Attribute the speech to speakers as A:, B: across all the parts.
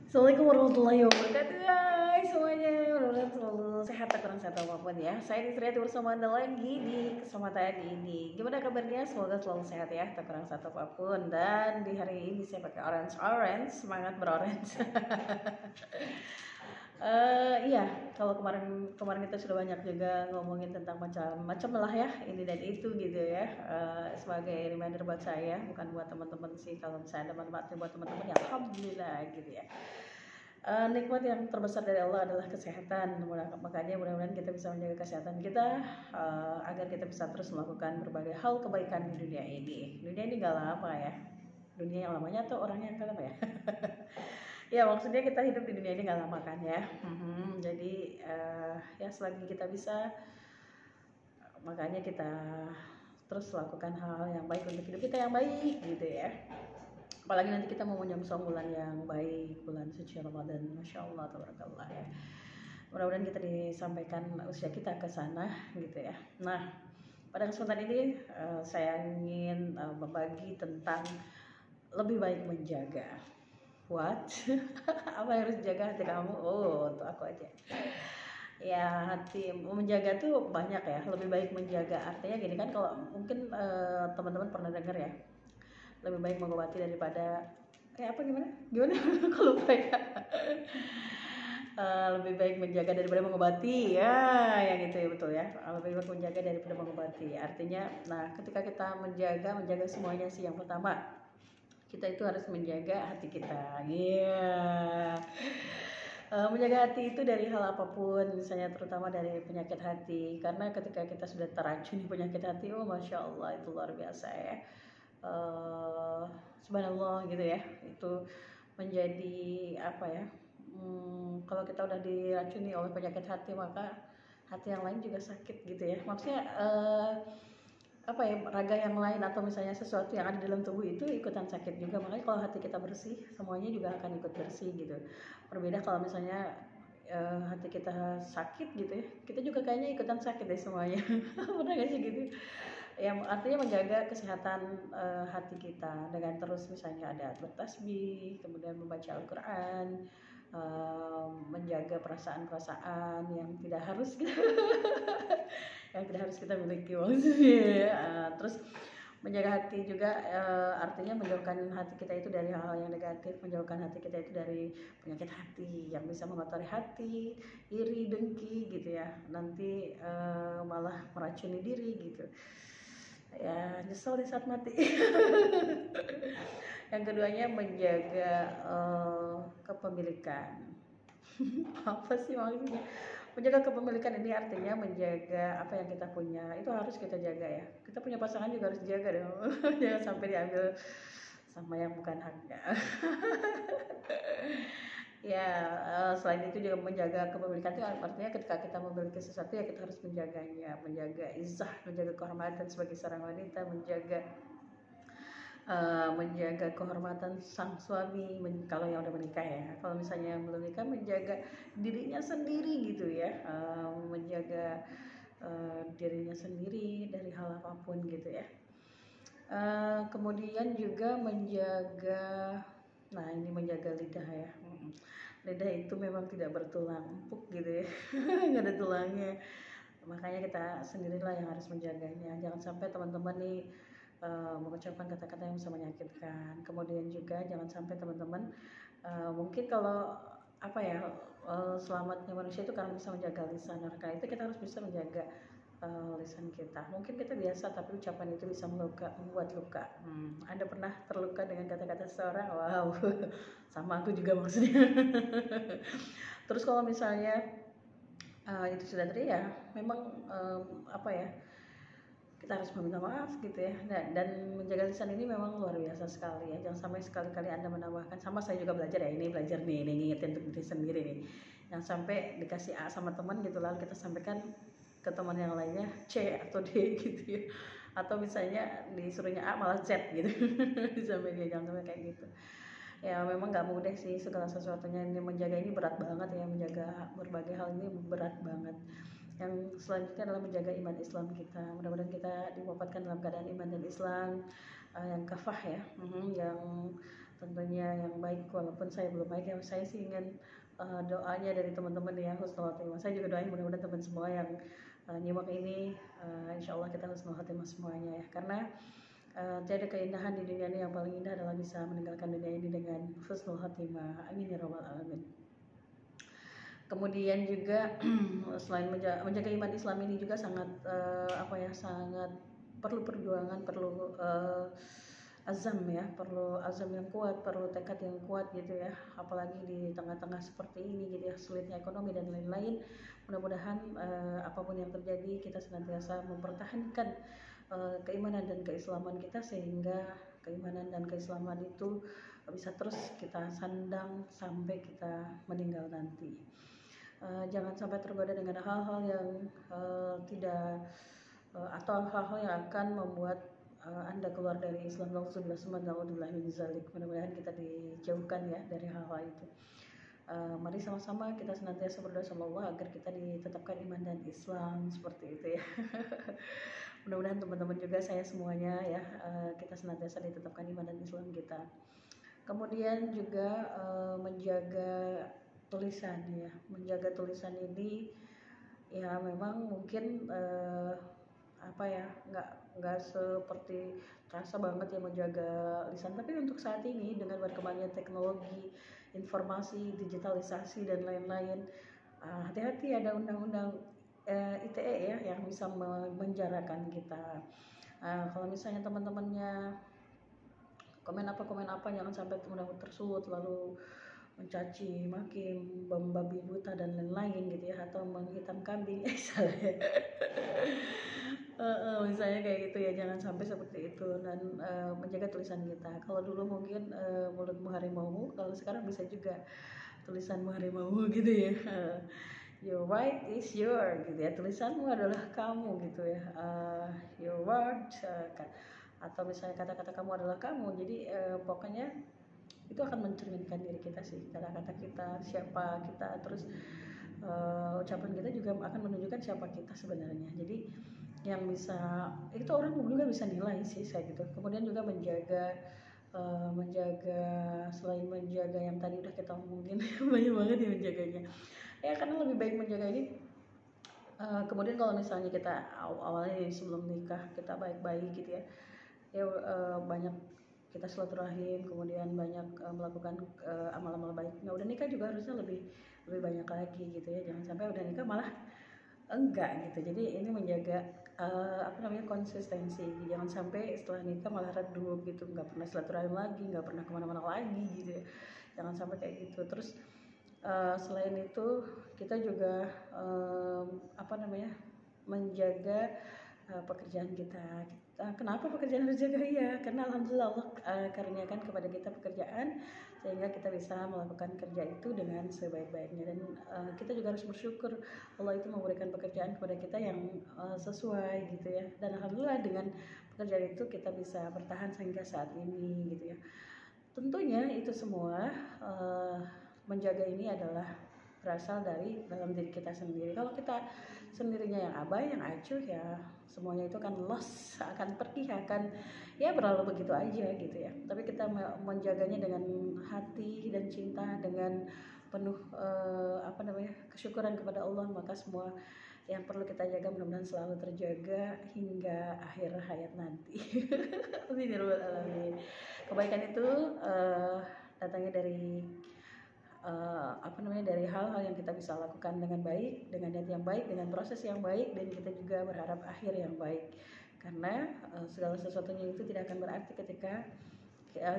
A: Assalamualaikum warahmatullahi wabarakatuh guys semuanya, mudah-mudahan selalu sehat tak kurang sehat apapun ya. Saya Nisriati bersama Anda lagi di kesempatan ini. Gimana kabarnya? Semoga selalu sehat ya, tak kurang sehat apapun. Dan di hari ini saya pakai orange, semangat berorange. Iya, kalau kemarin kita sudah banyak juga ngomongin tentang macam-macam lah ya, ini dan itu gitu ya. Sebagai reminder buat saya, bukan buat teman-teman sih. Kalau misalnya ada manfaatnya buat teman-teman, ya alhamdulillah gitu ya. Nikmat yang terbesar dari Allah adalah kesehatan. Makanya mudah-mudahan kita bisa menjaga kesehatan kita agar kita bisa terus melakukan berbagai hal kebaikan di dunia ini. Dunia ini gak lama ya. Dunia yang lamanya atau orangnya yang lama ya? Ya maksudnya kita hidup di dunia ini gak lama kan ya. Jadi ya selagi kita bisa, makanya kita terus lakukan hal yang baik untuk hidup kita yang baik gitu ya. Apalagi nanti kita mau menyambut bulan yang baik, bulan suci Ramadan, masya Allah, tabarakallah ya. Mudah-mudahan kita disampaikan usia kita ke sana gitu ya. Nah, pada kesempatan ini saya ingin berbagi tentang lebih baik menjaga. What? Apa yang harus dijaga hati kamu? Oh, untuk aku aja. Ya, hati menjaga tuh banyak ya. Lebih baik menjaga artinya gini kan, kalau mungkin teman-teman pernah dengar ya, lebih baik mengobati daripada kayak apa, gimana aku lupa ya. Lebih baik menjaga daripada mengobati ya, yang itu ya, betul ya. Lebih baik menjaga daripada mengobati artinya, nah ketika kita menjaga semuanya sih, yang pertama kita itu harus menjaga hati kita. Menjaga hati itu dari hal apapun, misalnya terutama dari penyakit hati, karena ketika kita sudah teracuni penyakit hati, oh masya Allah, itu luar biasa ya. Subhanallah gitu ya, itu menjadi apa ya, kalau kita udah diracuni oleh penyakit hati, maka hati yang lain juga sakit gitu ya. Maksudnya apa ya, raga yang lain atau misalnya sesuatu yang ada dalam tubuh itu ikutan sakit juga. Makanya kalau hati kita bersih, semuanya juga akan ikut bersih gitu. Berbeda kalau misalnya hati kita sakit gitu ya, kita juga kayaknya ikutan sakit deh semuanya. Pernah gak sih gitu? Ya artinya menjaga kesehatan hati kita dengan terus misalnya ada bertasbih, kemudian membaca Al-Quran, menjaga perasaan-perasaan yang tidak harus yang tidak harus kita miliki maksudnya. Terus menjaga hati juga artinya menjauhkan hati kita itu dari hal-hal yang negatif, menjauhkan hati kita itu dari penyakit hati yang bisa mengotori hati, iri, dengki gitu ya, nanti malah meracuni diri gitu ya, nyesel di saat mati. Yang keduanya menjaga kepemilikan. Apa sih maksudnya? Menjaga kepemilikan ini artinya menjaga apa yang kita punya, itu harus kita jaga ya. Kita punya pasangan juga harus dijaga dong. Jangan sampai diambil sama yang bukan haknya. Ya, selain itu juga menjaga kepemilikan itu artinya ketika kita memiliki sesuatu ya kita harus menjaganya, menjaga izzah, menjaga kehormatan sebagai seorang wanita, menjaga kehormatan sang suami kalau yang udah menikah ya. Kalau misalnya yang belum menikah, menjaga dirinya sendiri gitu ya, menjaga dirinya sendiri dari hal apapun gitu ya. Kemudian juga menjaga, nah ini menjaga lidah ya. Lidah itu memang tidak bertulang, empuk gitu ya. Nggak ada tulangnya, makanya kita sendirilah yang harus menjaganya. Jangan sampai teman-teman nih mengucapkan kata-kata yang bisa menyakitkan. Kemudian juga jangan sampai teman-teman mungkin kalau apa ya, selamatnya manusia itu karena bisa menjaga lisan. Karena itu kita harus bisa menjaga lisan kita. Mungkin kita biasa tapi ucapan itu bisa membuat luka. Anda pernah terluka dengan kata-kata seseorang? Wow. Sama aku juga maksudnya. Terus kalau misalnya itu sudah terjadi ya, memang apa ya, kita harus meminta maaf gitu ya. Dan menjaga lisan ini memang luar biasa sekali ya. Jangan sampai sekali-kali Anda menambahkan, sama saya juga belajar ya, ini belajar nih, ini ngingetin untuk diri sendiri nih. Yang sampai dikasih A sama teman gitu, lalu kita sampaikan ke teman yang lainnya C atau D gitu ya. Atau misalnya disuruhnya A malah Z gitu. Sampai dia, jangan sampai kayak gitu. Ya memang nggak mudah sih segala sesuatunya, ini menjaga ini berat banget ya, menjaga berbagai hal ini berat banget. Yang selanjutnya adalah menjaga iman Islam kita. Mudah-mudahan kita diwafatkan dalam keadaan iman dan Islam yang kafah ya, yang tentunya yang baik, walaupun saya belum baik ya. Saya sih ingin doanya dari teman-teman ya, husnul khotimah. Saya juga doain mudah-mudahan teman semua yang nyimak ini, insya Allah kita husnul khotimah semuanya ya, karena tiada keindahan di dunia ini, yang paling indah adalah bisa meninggalkan dunia ini dengan husnul khotimah. Amin ya rabbal alamin. Kemudian juga selain menjaga iman Islam ini juga sangat sangat perlu perjuangan, perlu azam ya, perlu azam yang kuat, perlu tekad yang kuat gitu ya, apalagi di tengah-tengah seperti ini gitu ya, sulitnya ekonomi dan lain-lain. Mudah-mudahan apapun yang terjadi kita senantiasa mempertahankan keimanan dan keislaman kita, sehingga keimanan dan keislaman itu bisa terus kita sandang sampai kita meninggal nanti. Jangan sampai tergoda dengan hal-hal yang tidak atau hal-hal yang akan membuat Anda keluar dari Islam. Naudzubillah min zalik. Mudah-mudahan kita dijauhkan ya dari hal-hal itu. Mari sama-sama kita senantiasa berdoa sama Allah agar kita ditetapkan iman dan Islam seperti itu ya. Mudah-mudahan teman-teman juga, saya semuanya ya, kita senantiasa ditetapkan iman dan Islam kita. Kemudian juga menjaga tulisan ya, menjaga tulisan ini ya memang mungkin nggak seperti terasa banget ya menjaga lisan, tapi untuk saat ini dengan berkembangnya teknologi, informasi, digitalisasi dan lain-lain, hati-hati ada undang-undang ITE ya yang bisa menjarakan kita. Kalau misalnya teman-temannya komen apa, jangan sampai mudah tersudut lalu mencaci maki, membabi buta dan lain-lain gitu ya, atau menghitam kambing misalnya kayak gitu ya, jangan sampai seperti itu. Dan menjaga tulisan kita, kalau dulu mungkin mulutmu harimaumu, kalau sekarang bisa juga tulisanmu harimaumu gitu ya. Your right is your gitu ya, tulisanmu adalah kamu gitu ya. Your word atau misalnya kata-kata kamu adalah kamu. Jadi pokoknya itu akan mencerminkan diri kita sih, kata-kata kita, siapa kita, terus ucapan kita juga akan menunjukkan siapa kita sebenarnya. Jadi yang bisa itu orang juga bisa nilai sih saya gitu. Kemudian juga menjaga selain menjaga yang tadi udah kita omongin banyak banget ya menjaganya ya, karena lebih baik menjaga ini. Kemudian kalau misalnya kita awalnya sebelum nikah kita baik-baik gitu ya, banyak kita silaturahim, kemudian banyak melakukan amal-amal baik. Nah udah nikah juga harusnya lebih banyak lagi gitu ya, jangan sampai udah nikah malah enggak gitu. Jadi ini menjaga konsistensi, jangan sampai setelah nikah malah redup gitu, nggak pernah silaturahim lagi, nggak pernah kemana-mana lagi gitu ya, jangan sampai kayak gitu. Terus selain itu kita juga menjaga pekerjaan kita. Kenapa pekerjaan harus jaga? Ya karena alhamdulillah Allah karuniakan kepada kita pekerjaan sehingga kita bisa melakukan kerja itu dengan sebaik-baiknya, dan kita juga harus bersyukur Allah itu memberikan pekerjaan kepada kita yang sesuai gitu ya, dan alhamdulillah dengan pekerjaan itu kita bisa bertahan hingga saat ini gitu ya. Tentunya itu semua menjaga ini adalah berasal dari dalam diri kita sendiri. Kalau kita sendirinya yang abai, yang acuh, ya semuanya itu akan loss, akan pergi, akan ya berlalu begitu aja gitu ya. Tapi kita menjaganya dengan hati dan cinta, dengan penuh kesyukuran kepada Allah, maka semua yang perlu kita jaga mudah-mudahan selalu terjaga hingga akhir hayat nanti. Amin ya rabbal alamin. Kebaikan itu datangnya dari dari hal-hal yang kita bisa lakukan dengan baik, dengan niat yang baik, dengan proses yang baik, dan kita juga berharap akhir yang baik. Karena segala sesuatunya itu tidak akan berarti ketika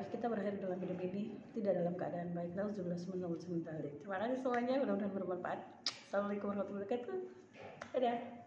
A: kita berakhir dalam hidup ini tidak dalam keadaan baik. Nauzubillah. Terima kasih semuanya, mudah-mudahan bermanfaat. Assalamualaikum warahmatullahi wabarakatuh. Dadah.